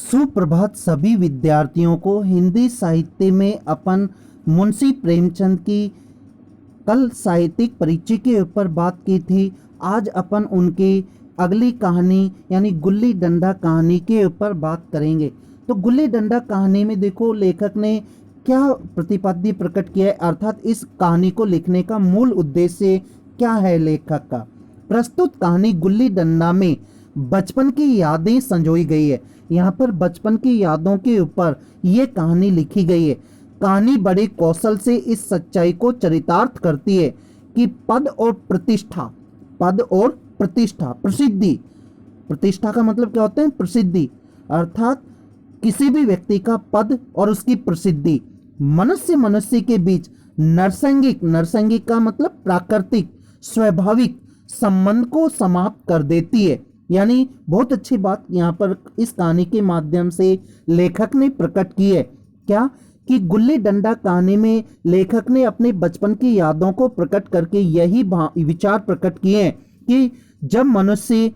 सुप्रभात सभी विद्यार्थियों को। हिंदी साहित्य में अपन मुंशी प्रेमचंद की कल साहित्यिक परिचय के ऊपर बात की थी। आज अपन उनकी अगली कहानी यानी गुल्ली डंडा कहानी के ऊपर बात करेंगे। तो गुल्ली डंडा कहानी में देखो लेखक ने क्या प्रतिपाद्य प्रकट किया है, अर्थात इस कहानी को लिखने का मूल उद्देश्य क्या है लेखक का। प्रस्तुत कहानी गुल्ली डंडा में बचपन की यादें संजोई गई है। यहाँ पर बचपन की यादों के ऊपर ये कहानी लिखी गई है। कहानी बड़े कौशल से इस सच्चाई को चरितार्थ करती है कि पद और प्रतिष्ठा, प्रसिद्धि, प्रतिष्ठा का मतलब क्या होता है? प्रसिद्धि, अर्थात किसी भी व्यक्ति का पद और उसकी प्रसिद्धि मनुष्य के बीच नरसंगिक का मतलब प्राकृतिक स्वाभाविक संबंध को समाप्त कर देती है। यानी बहुत अच्छी बात यहाँ पर इस कहानी के माध्यम से लेखक ने प्रकट की है। क्या कि गुल्ली डंडा कहानी में लेखक ने अपने बचपन की यादों को प्रकट करके यही विचार प्रकट किए हैं कि जब मनुष्य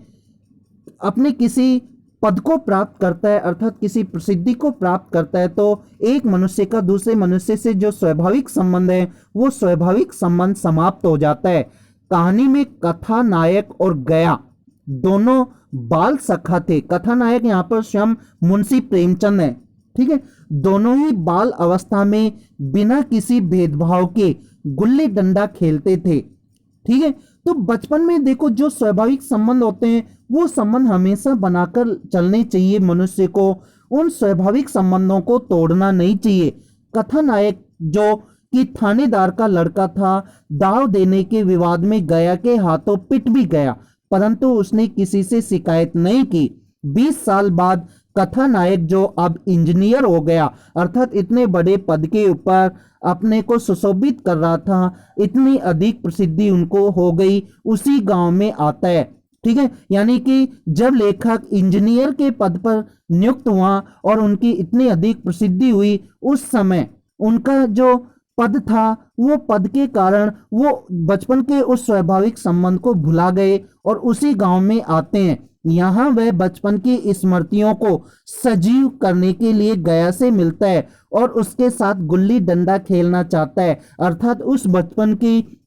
अपने किसी पद को प्राप्त करता है, अर्थात किसी प्रसिद्धि को प्राप्त करता है, तो एक मनुष्य का दूसरे मनुष्य से जो स्वाभाविक संबंध है वो स्वाभाविक संबंध समाप्त हो जाता है। कहानी में कथा नायक और गया दोनों बाल सखा थे। कथा नायक यहाँ पर स्वयं मुंशी प्रेमचंद है, ठीक है। दोनों ही बाल अवस्था में बिना किसी भेदभाव के गुल्ली डंडा खेलते थे, ठीक है। तो बचपन में देखो जो स्वाभाविक संबंध होते हैं वो संबंध हमेशा बनाकर चलने चाहिए मनुष्य को, उन स्वाभाविक संबंधों को तोड़ना नहीं चाहिए। कथा नायक जो कि थानेदार का लड़का था, दाव देने के विवाद में गया के हाथों पिट भी गया, परंतु उसने किसी से शिकायत नहीं की। 20 साल बाद कथा नायक जो अब इंजीनियर हो गया, अर्थात इतने बड़े पद के ऊपर अपने को सुशोभित कर रहा था, इतनी अधिक प्रसिद्धि उनको हो गई, उसी गांव में आता है, ठीक है। यानी कि जब लेखक इंजीनियर के पद पर नियुक्त हुआ और उनकी इतनी अधिक प्रसिद्धि हुई, उस समय उनका जो पद था वो पद के कारण वो बचपन के उस स्वाभाविक संबंध को भुला गए और उसी गांव में आते हैं। यहाँ वह बचपन की स्मृतियों को सजीव करने के लिए गया से मिलता है और उसके साथ गुल्ली डंडा खेलना चाहता है, अर्थात उस बचपन की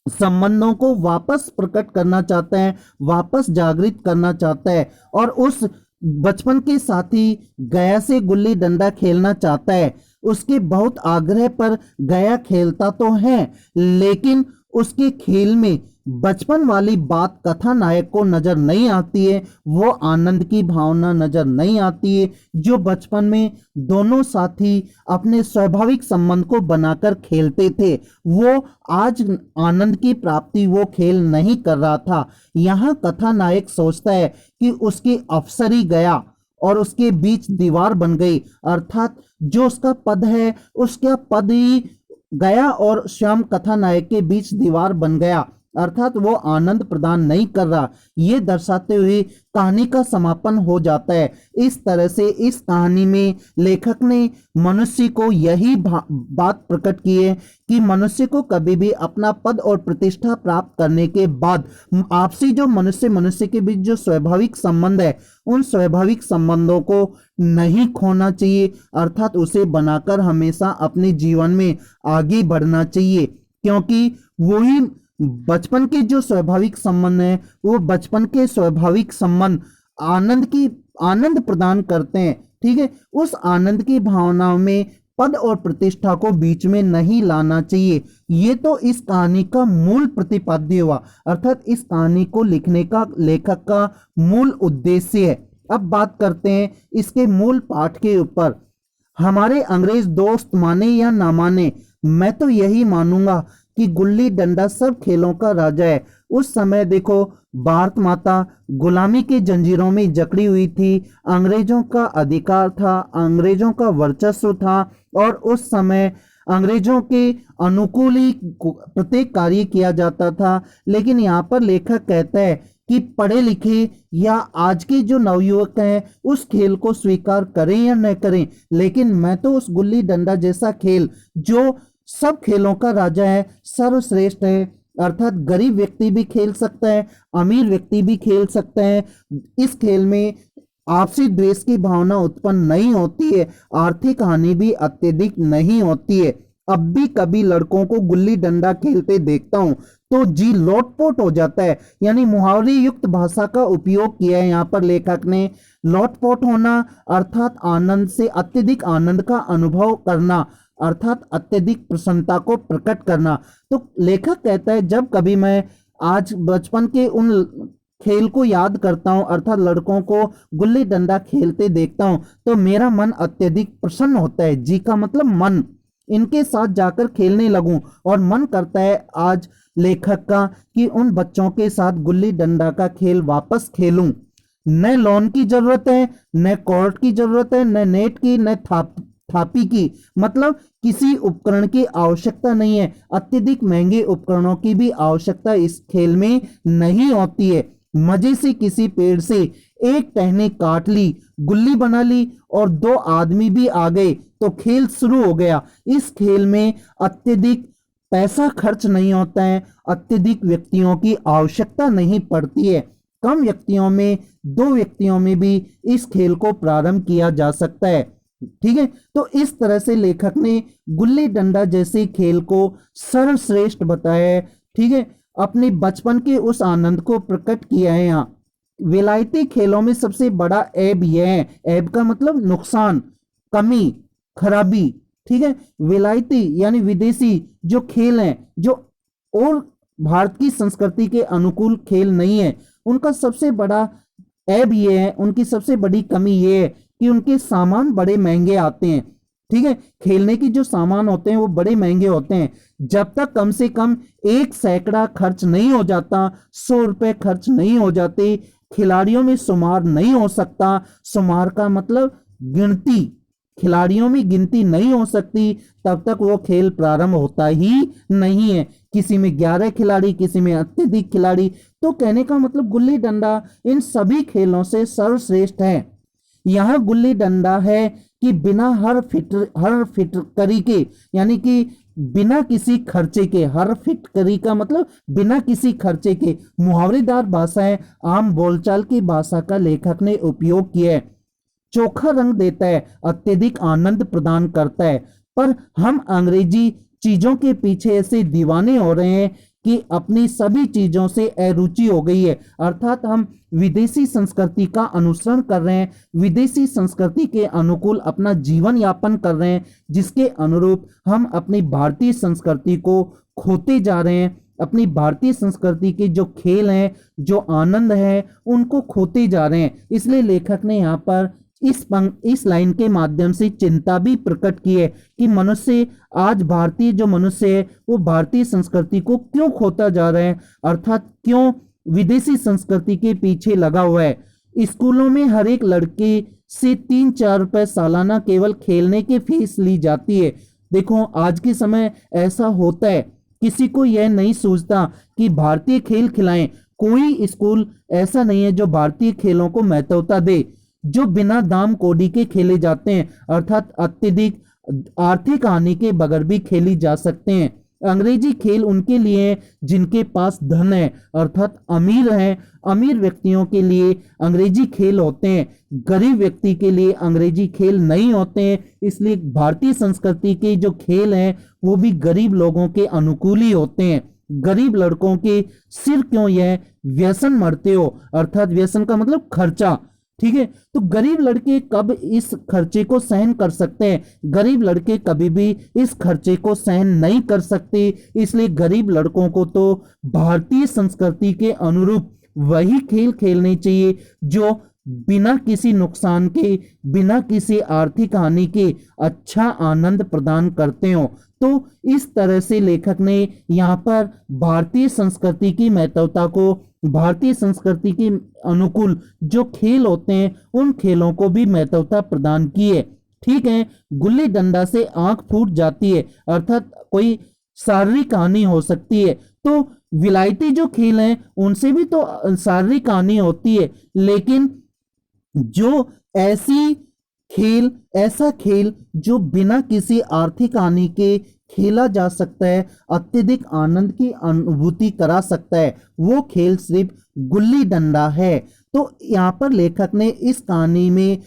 संबंधों को वापस प्रकट करना चाहता है, वापस जागृत करना चाहता है और उस बचपन के साथी गया से गुल्ली डंडा खेलना चाहता है। उसके बहुत आग्रह पर गया खेलता तो है, लेकिन उसके खेल में बचपन वाली बात कथा नायक को नजर नहीं आती है, वो आनंद की भावना नजर नहीं आती है जो बचपन में दोनों साथी अपने स्वाभाविक संबंध को बनाकर खेलते थे। वो आज आनंद की प्राप्ति वो खेल नहीं कर रहा था। यहाँ कथा नायक सोचता है कि उसकी अफसरी गया और उसके बीच दीवार बन गई, अर्थात जो उसका पद है उसका पद ही गया और स्वयं कथा नायक के बीच दीवार बन गया, अर्थात वो आनंद प्रदान नहीं कर रहा। ये दर्शाते हुए कहानी का समापन हो जाता है। इस तरह से इस कहानी में लेखक ने मनुष्य को यही बात प्रकट की है कि मनुष्य को कभी भी अपना पद और प्रतिष्ठा प्राप्त करने के बाद आपसी जो मनुष्य के बीच जो स्वाभाविक संबंध है उन स्वाभाविक संबंधों को नहीं खोना चाहिए, अर्थात उसे बनाकर हमेशा अपने जीवन में आगे बढ़ना चाहिए, क्योंकि वही बचपन के जो स्वाभाविक संबंध है वो बचपन के स्वाभाविक संबंध आनंद प्रदान करते हैं, ठीक है। उस आनंद की भावनाओं में पद और प्रतिष्ठा को बीच में नहीं लाना चाहिए। ये तो इस कहानी का मूल प्रतिपाद्य हुआ, अर्थात इस कहानी को लिखने का लेखक का मूल उद्देश्य है। अब बात करते हैं इसके मूल पाठ के ऊपर। हमारे अंग्रेज दोस्त माने या ना माने, मैं तो यही मानूंगा कि गुल्ली डंडा सब खेलों का राजा है। उस समय देखो भारत माता गुलामी के जंजीरों में जकड़ी हुई थी, अंग्रेजों का अधिकार था, अंग्रेजों का वर्चस्व था और उस समय अंग्रेजों के अनुकूल ही प्रत्येक कार्य किया जाता था। लेकिन यहाँ पर लेखक कहता है कि पढ़े लिखे या आज के जो नवयुवक हैं उस खेल को स्वीकार करें या न करें, लेकिन मैं तो उस गुल्ली डंडा जैसा खेल जो सब खेलों का राजा है, सर्वश्रेष्ठ है, अर्थात गरीब व्यक्ति भी खेल सकता है, अमीर व्यक्ति भी खेल सकता है। इस खेल में आपसी द्वेष की भावना उत्पन्न नहीं होती है, आर्थिक हानि भी अत्यधिक नहीं होती है। अब भी कभी लड़कों को गुल्ली डंडा खेलते देखता हूं तो जी लोटपोट हो जाता है। यानी मुहावरे युक्त भाषा का उपयोग किया है यहाँ पर लेखक ने। लोटपोट होना अर्थात आनंद से अत्यधिक आनंद का अनुभव करना, अर्थात अत्यधिक प्रसन्नता को प्रकट करना। तो लेखक कहता है जब कभी मैं आज बचपन के उन खेल को याद करता हूं, अर्थात लड़कों को गुल्ली डंडा खेलते देखता हूं, तो मेरा मन अत्यधिक प्रसन्न होता है। जी का मतलब मन, इनके साथ जाकर खेलने लगूं और मन करता है आज लेखक का कि उन बच्चों के साथ गुल्ली डंडा का खेल वापस खेलूं। न लॉन की जरूरत है, न कोर्ट की जरूरत है, न नेट की, न थापी की, मतलब किसी उपकरण की आवश्यकता नहीं है। अत्यधिक महंगे उपकरणों की भी आवश्यकता इस खेल में नहीं होती है। मजे से किसी पेड़ से एक टहनी काट ली, गुल्ली बना ली और दो आदमी भी आ गए तो खेल शुरू हो गया। इस खेल में अत्यधिक पैसा खर्च नहीं होता है, अत्यधिक व्यक्तियों की आवश्यकता नहीं पड़ती है। कम व्यक्तियों में, दो व्यक्तियों में भी इस खेल को प्रारंभ किया जा सकता है। ठीक है, तो इस तरह से लेखक ने गुल्ली डंडा जैसे खेल को सर्वश्रेष्ठ बताया है। ठीक है, अपने बचपन के उस आनंद को प्रकट किया है यहाँ। विलायती खेलों में सबसे बड़ा ऐब यह है, ऐब का मतलब नुकसान, कमी, खराबी। ठीक है, विलायती यानी विदेशी जो खेल हैं, जो और भारत की संस्कृति के अनुकूल खेल नहीं है, उनका सबसे बड़ा ऐब ये है, उनकी सबसे बड़ी कमी ये है कि उनके सामान बड़े महंगे आते हैं। ठीक है, खेलने की जो सामान होते हैं वो बड़े महंगे होते हैं। जब तक कम से कम 1 सैकड़ा खर्च नहीं हो जाता, 100 रुपए खर्च नहीं हो जाते, खिलाड़ियों में शुमार नहीं हो सकता, शुमार का मतलब गिनती, खिलाड़ियों में गिनती नहीं हो सकती, तब तक वो खेल प्रारंभ होता ही नहीं है। किसी में 11 खिलाड़ी, किसी में अत्यधिक खिलाड़ी। तो कहने का मतलब गुल्ली डंडा इन सभी खेलों से सर्वश्रेष्ठ है। यहाँ गुल्ली डंडा है कि बिना हर फिटकरी के, यानी कि बिना किसी खर्चे के, हर फिटकरी का मतलब बिना किसी खर्चे के, मुहावरेदार भाषा है, आम बोलचाल की भाषा का लेखक ने उपयोग किया है। चोखा रंग देता है, अत्यधिक आनंद प्रदान करता है। पर हम अंग्रेजी चीजों के पीछे ऐसे दीवाने हो रहे हैं कि अपनी सभी चीजों से अरुचि हो गई है, अर्थात हम विदेशी संस्कृति का अनुसरण कर रहे हैं, विदेशी संस्कृति के अनुकूल अपना जीवन यापन कर रहे हैं, जिसके अनुरूप हम अपनी भारतीय संस्कृति को खोते जा रहे हैं। अपनी भारतीय संस्कृति के जो खेल हैं, जो आनंद है, उनको खोते जा रहे हैं। इसलिए लेखक ने यहाँ पर इस लाइन के माध्यम से चिंता भी प्रकट की है कि मनुष्य, आज भारतीय जो मनुष्य है, वो भारतीय संस्कृति को क्यों खोता जा रहा है, अर्थात क्यों विदेशी संस्कृति के पीछे लगा हुआ है। स्कूलों में हर एक लड़के से 3-4 रुपए सालाना केवल खेलने की फीस ली जाती है। देखो आज के समय ऐसा होता है, किसी को यह नहीं सूझता कि भारतीय खेल खिलाएं। कोई स्कूल ऐसा नहीं है जो भारतीय खेलों को महत्वता दे, जो बिना दाम कोडी के खेले जाते हैं, अर्थात अत्यधिक आर्थिक हानि के बगैर भी खेली जा सकते हैं। अंग्रेजी खेल उनके लिए जिनके पास धन है, अर्थात अमीर है, अमीर व्यक्तियों के लिए अंग्रेजी खेल होते हैं, गरीब व्यक्ति के लिए अंग्रेजी खेल नहीं होते हैं। इसलिए भारतीय संस्कृति के जो खेल हैं वो भी गरीब लोगों के अनुकूल ही होते हैं। गरीब लड़कों के सिर क्यों यह व्यसन मरते हो, अर्थात व्यसन का मतलब खर्चा। ठीक है, तो गरीब लड़के कब इस खर्चे को सहन कर सकते हैं? गरीब लड़के कभी भी इस खर्चे को सहन नहीं कर सकते। इसलिए गरीब लड़कों को तो भारतीय संस्कृति के अनुरूप वही खेल खेलने चाहिए जो बिना किसी नुकसान के, बिना किसी आर्थिक हानि के अच्छा आनंद प्रदान करते हो। तो इस तरह से लेखक ने यहाँ पर भारतीय संस्कृति की महत्वता को, भारतीय संस्कृति के अनुकूल जो खेल होते हैं उन खेलों को भी महत्वता प्रदान की है। ठीक है, गुल्ली डंडा से आंख फूट जाती है, अर्थात कोई शारीरिक हानि हो सकती है। तो विलायती जो खेल हैं उनसे भी तो शारीरिक हानि होती है, लेकिन जो ऐसी खेल ऐसा खेल जो बिना किसी आर्थिक हानि के खेला जा सकता है, अत्यधिक आनंद की अनुभूति करा सकता है, वो खेल सिर्फ गुल्ली डंडा है। तो यहाँ पर लेखक ने इस कहानी में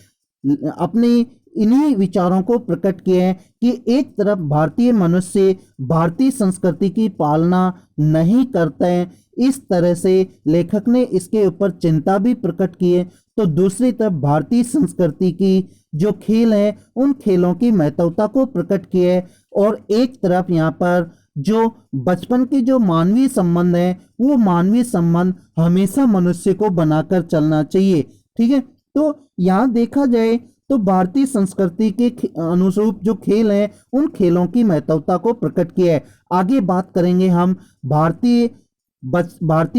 अपने इन्हीं विचारों को प्रकट किया है कि एक तरफ भारतीय मनुष्य भारतीय संस्कृति की पालना नहीं करता है, इस तरह से लेखक ने इसके ऊपर चिंता भी प्रकट की है। तो दूसरी तरफ भारतीय संस्कृति की जो खेल है उन खेलों की महत्वता को प्रकट किया है, और एक तरफ यहाँ पर जो बचपन के जो मानवीय संबंध है वो मानवीय संबंध हमेशा मनुष्य को बनाकर चलना चाहिए। ठीक है, तो यहाँ देखा जाए तो भारतीय संस्कृति के अनुरूप जो खेल हैं उन खेलों की महत्वता को प्रकट किया है। आगे बात करेंगे हम भारतीय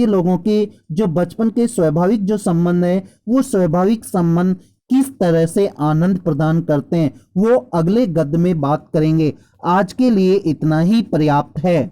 लोगों के जो बचपन के स्वाभाविक जो संबंध है वो स्वाभाविक संबंध किस तरह से आनंद प्रदान करते हैं, वो अगले गद्य में बात करेंगे। आज के लिए इतना ही पर्याप्त है।